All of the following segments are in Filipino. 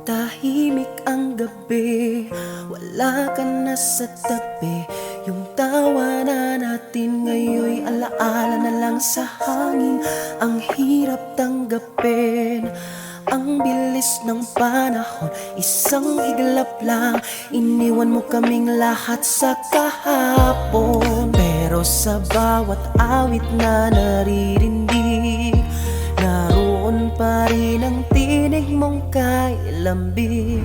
Tahimik ang gabi, wala ka na sa tabi. Yung tawa na natin ngayon'y alaala na lang sa hangin. Ang hirap tanggapin, ang bilis ng panahon. Isang iglap lang, iniwan mo kaming lahat sa kahapon. Pero sa bawat awit na naririnig, naroon pa rin ang tinig mong kailambing.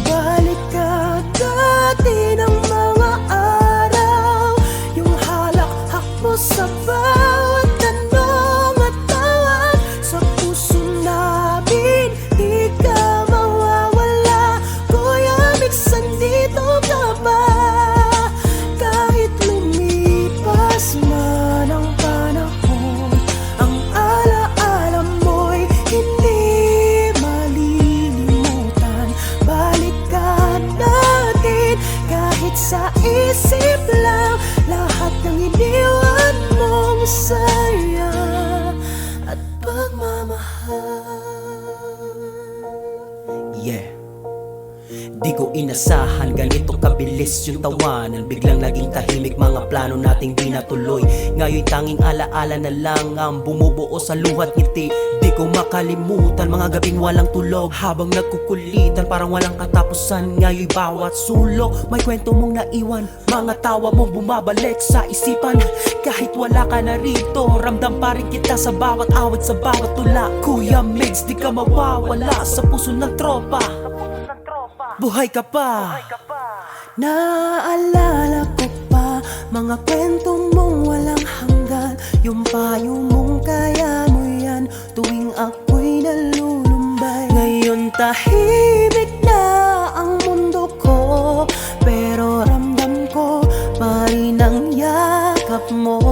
Balik ka dati ng mga araw, yung halakhak mo sa bawat tanong at tawag. Sa puso namin, di ka mawawala. Kuya Mix, andito ka ba? Kahit lumipas man ang panahon, ang alaala mo'y hindi malilimutan. Balikan natin kahit sa isip lang lahat ng iniwan mong saya at pagmamahal. Yeah, di ko inasahan ganito kabilis yung tawanan. Biglang naging tahimik mga plano nating di natuloy. Ngayon'y tanging alaala na lang ang bumubuo sa luhat ngiti. Di ko makalimutan mga gabing walang tulog, habang nagkukulitan parang walang katapusan. Ngayon'y bawat sulok may kwento mong naiwan, mga tawa mong bumabalik sa isipan. Kahit wala ka na rito, ramdam pa rin kita sa bawat awit, sa bawat tula. Kuya Mix, di ka mawawala sa puso ng tropa. Buhay ka pa. Naalala ko pa mga kwento mong walang hanggan, yung payo mong kaya mo yan tuwing ako'y nalulumbay. Ngayon tahimik na ang mundo ko, pero ramdam ko pa rin ang yakap mo.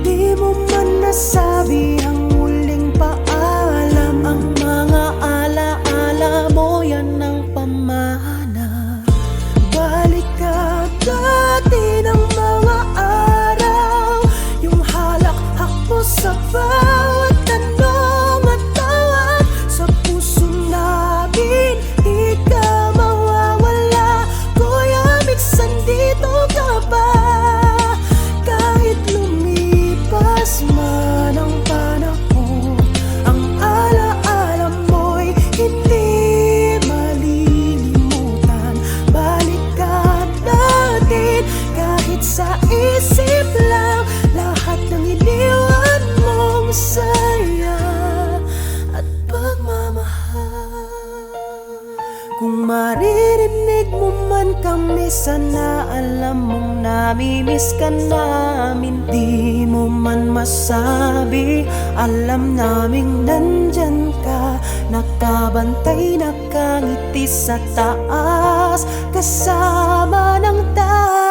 Di mo man nasabi ang muling paalam, ang mga alaala mo yan ang pamana. Balik ka dati ng mga araw, yung halakhak mo sa bawat tanong at tawag. Sa puso namin, di ka mawawala. Kuya Mix, andito ka ba? Kahit lumipas man ang panahon, ang alaala mo'y hindi malilimutan. Balikan natin kahit sa isip lang lahat ng iniwan mong saya at pagmamahal. Kung maririnig mo man kami, sana alam mong namimiss ka namin. Di mo man masabi, alam naming nandyan ka, nakabantay, nakangiti sa taas, kasama ng tayo.